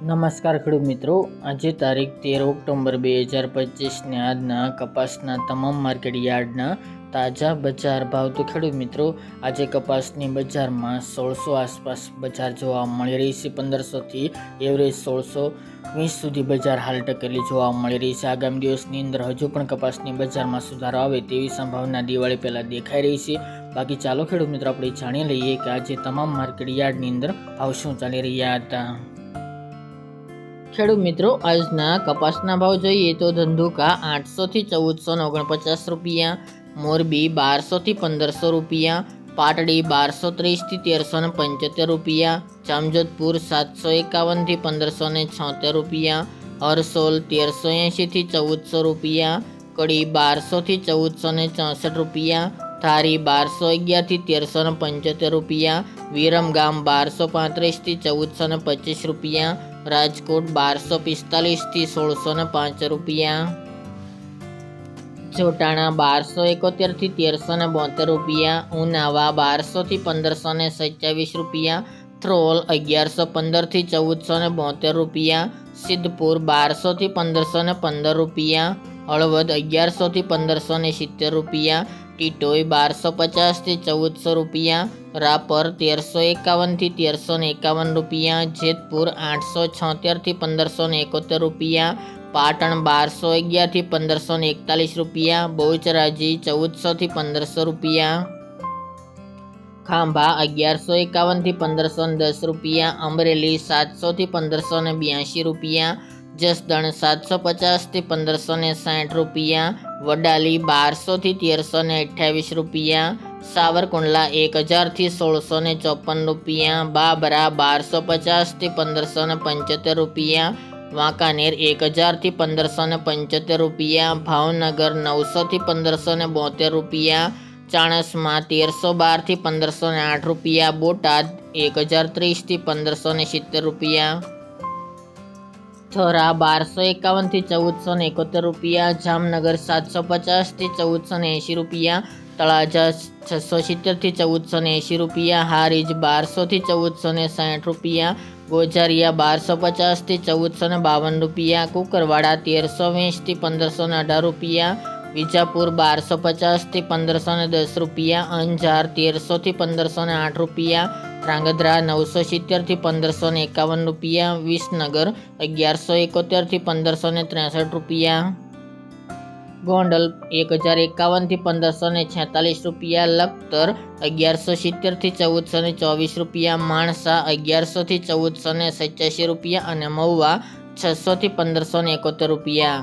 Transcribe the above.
નમસ્કાર ખેડૂત મિત્રો, આજે તારીખ 13 ઓક્ટોબર 2025 ને આજના કપાસના તમામ માર્કેટ યાર્ડના તાજા બજાર ભાવ. તો ખેડૂત મિત્રો, આજે કપાસની બજારમાં 1600 આસપાસ બજાર જોવા મળી રહી છે. 1500 થી એવરેજ 1620 સુધી બજાર હાલ ટકેલી જોવા મળી રહી છે. આગામી દિવસની અંદર હજુ પણ કપાસની બજારમાં સુધારો આવે તેવી સંભાવના દિવાળી પહેલા દેખાઈ રહી છે. બાકી ચાલો ખેડૂત મિત્રો, આપણે જાણી લઈએ કે આજે તમામ માર્કેટ યાર્ડની અંદર ભાવ શું ચાલી રહ્યા હતા. ખેડૂત મિત્રો, આજના કપાસના ભાવ જોઈએ તો ધંધુકા 800 થી 1449 રૂપિયા, મોરબી 1200 થી 1500 રૂપિયા, પાટડી 1230 થી 1375 રૂપિયા, જામજોધપુર 751 થી 1576 રૂપિયા, હરસોલ 1380 થી 1400 રૂપિયા, કડી 1200 થી 1464 રૂપિયા, થારી 1211 થી 1375 રૂપિયા, વિરમગામ 1235 થી 1425 રૂપિયા, રાજકોટ 1245 થી 1605 રૂપિયા, જોટાણા 1271 થી 1372 રૂપિયા, ઉનાવા 1200 થી 1527 રૂપિયા, થ્રોલ 1115 થી 1472 રૂપિયા, સિદ્ધપુર 1200 થી 1515 રૂપિયા, હળવદ 1100 થી 1570 રૂપિયા, ટીટોઈ 1250 થી 1400 રૂપિયા, રાપર 1351 થી 1351 રૂપિયા, જેતપુર 876 થી 1571 રૂપિયા, પાટણ 1211 થી 1541 રૂપિયા, બહુચરાજી 1400 થી 1500 રૂપિયા, ખાંભા 1151 થી 1510 રૂપિયા, અમરેલી 700 થી 1582 રૂપિયા, જસદણ 750 થી 1560 રૂપિયા, વડાલી 1200 થી 1328 રૂપિયા, સાવરકુંડલા 1000 થી 1654 રૂપિયા, બાબરા 1250 થી 1575 રૂપિયા, વાંકાનેર 1000 થી 1575 રૂપિયા, ભાવનગર 900 થી 1572 રૂપિયા, ચાણસ્મા 1312 થી 1508 રૂપિયા, બોટાદ 1030 થી 1570 રૂપિયા, થરા 1251 થી 1471 રૂપિયા, જામનગર 750 થી 1480 રૂપિયા, તળાજા 670 થી 1480 રૂપિયા, હારીજ 1200 થી 1460 રૂપિયા, ગોઝારિયા 1250 થી 1452 રૂપિયા, કુકરવાડા 1320 થી 1518 રૂપિયા, વિજાપુર 1250 થી 1510 રૂપિયા, અંજાર 1300 થી 1508 રૂપિયા, ધ્રાંગધ્રા 970 થી 1551 રૂપિયા, વિસનગર 1171 થી 1563 રૂપિયા, ગોંડલ 1051 થી 1546 રૂપિયા, લખતર 1170 થી 1424 રૂપિયા, માણસા 1100 થી 1487 રૂપિયા અને મહુવા 600 થી 1571 રૂપિયા.